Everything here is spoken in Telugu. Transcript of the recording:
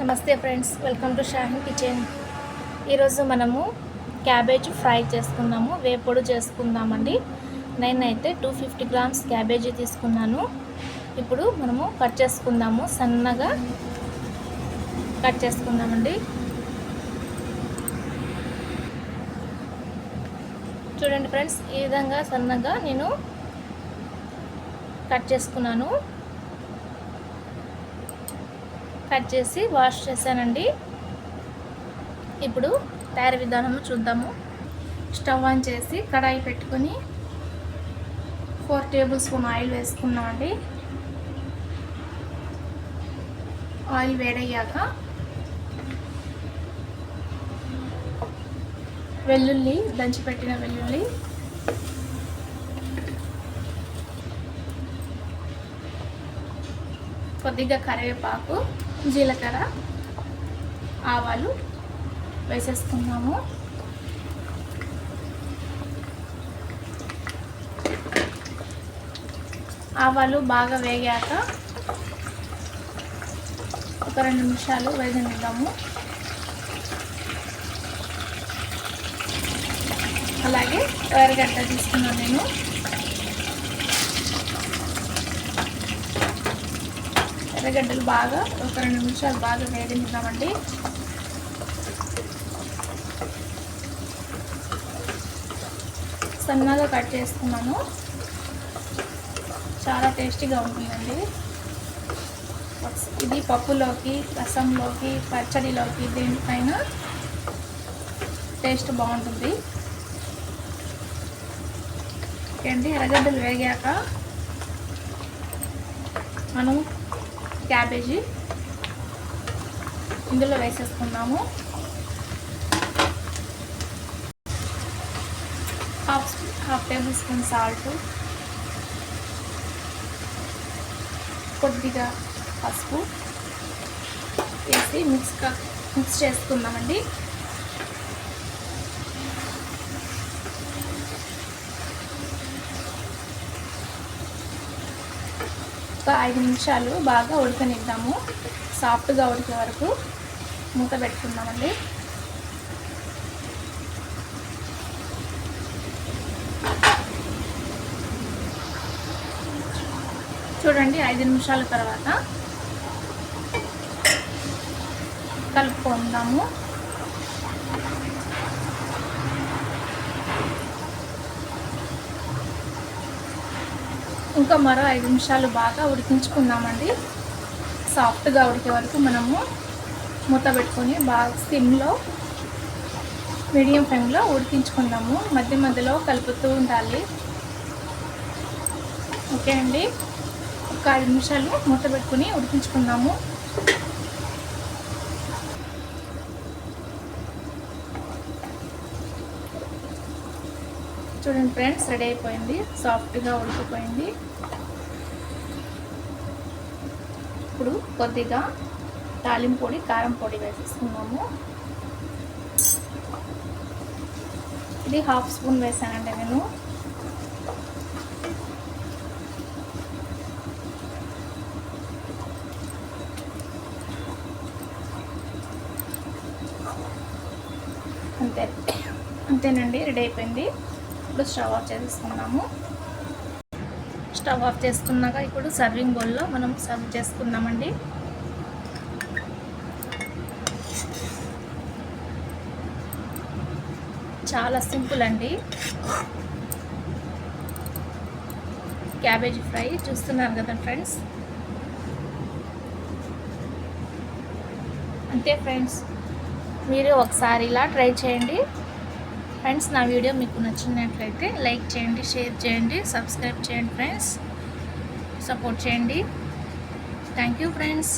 నమస్తే friends, welcome to Shaheen kitchen. ఈరోజు మనము క్యాబేజ్ ఫ్రై చేసుకుందాము, వేపుడు చేసుకుందామండి. నేనైతే 250 గ్రామ్స్ క్యాబేజీ తీసుకున్నాను. ఇప్పుడు మనము కట్ చేసుకుందాము, సన్నగా కట్ చేసుకుందామండి. చూడండి ఫ్రెండ్స్, ఈ విధంగా సన్నగా నేను కట్ చేసుకున్నాను. కట్ చేసి వాష్ చేశానండి. ఇప్పుడు తయారీ విధానము చూద్దాము. స్టవ్ ఆన్ చేసి కడాయి పెట్టుకొని 4 టేబుల్ స్పూన్ ఆయిల్ వేసుకున్నామండి. ఆయిల్ వేడయ్యాక వెల్లుల్లి, దంచిపెట్టిన వెల్లుల్లి, కొద్దిగా కరివేపాకు, జీలకర్ర, ఆవాలు వేసేసుకున్నాము. ఆవాలు బాగా వేగాక ఒక 2 నిమిషాలు వేగనిద్దాము. అలాగే ఎర్రగడ్డ తీసుకున్నాను నేను. ఎర్రగడ్డలు బాగా ఒక 2 నిమిషాలు బాగా వేగనిద్దామండి. సన్నగా కట్ చేసుకున్నాను. చాలా టేస్టీగా ఉంటుందండి. ఇది పప్పులోకి, రసంలోకి, పచ్చడిలోకి, దేనిపైన టేస్ట్ బాగుంటుంది. ఏంటి, ఎర్రగడ్డలు వేగాక మనం క్యాబేజీ ఇందులో వేసేసుకున్నాము. హాఫ్ టేబుల్ స్పూన్ సాల్ట్, కొద్దిగా పసుపు వేసి మిక్స్ చేసుకుందామండి. ఒక 5 నిమిషాలు బాగా ఉడకనిద్దాము. సాఫ్ట్గా ఉడికే వరకు మూత పెట్టుకుందామండి. చూడండి, 5 నిమిషాల తర్వాత కలుపుకుందాము. ఇంకా మరో 5 నిమిషాలు బాగా ఉడికించుకుందామండి. సాఫ్ట్గా ఉడికే వరకు మనము మూత పెట్టుకొని బాగా సిమ్లో, మీడియం ఫ్లేమ్లో ఉడికించుకుందాము. మధ్య మధ్యలో కలుపుతూ ఉండాలి. ఓకే అండి, ఒక 5 నిమిషాలు మూత పెట్టుకొని ఉడికించుకుందాము. చూడండి ఫ్రెండ్స్, రెడీ అయిపోయింది, సాఫ్ట్గా ఉడికిపోయింది. ఇప్పుడు కొద్దిగా తాలింపు పొడి, కారం పొడి వేసేసుకున్నాము. ఇది హాఫ్ స్పూన్ వేసానండి నేను. అంతేనండి, రెడీ అయిపోయింది. ఇప్పుడు స్టవ్ ఆఫ్ చేసుకున్నాము. స్టవ్ ఆఫ్ చేసుకున్నాక ఇప్పుడు సర్వింగ్ బౌల్లో మనం సర్వ్ చేసుకుందామండి. చాలా సింపుల్ అండి. క్యాబేజీ ఫ్రై చూస్తున్నారు కదా ఫ్రెండ్స్. అంతే ఫ్రెండ్స్, మీరు ఒకసారి ఇలా ట్రై చేయండి. ఫ్రెండ్స్, నా వీడియో మీకు నచ్చినట్లయితే లైక్ చేయండి, షేర్ చేయండి, సబ్స్క్రైబ్ చేయండి ఫ్రెండ్స్. సపోర్ట్ చేయండి. Thank you friends.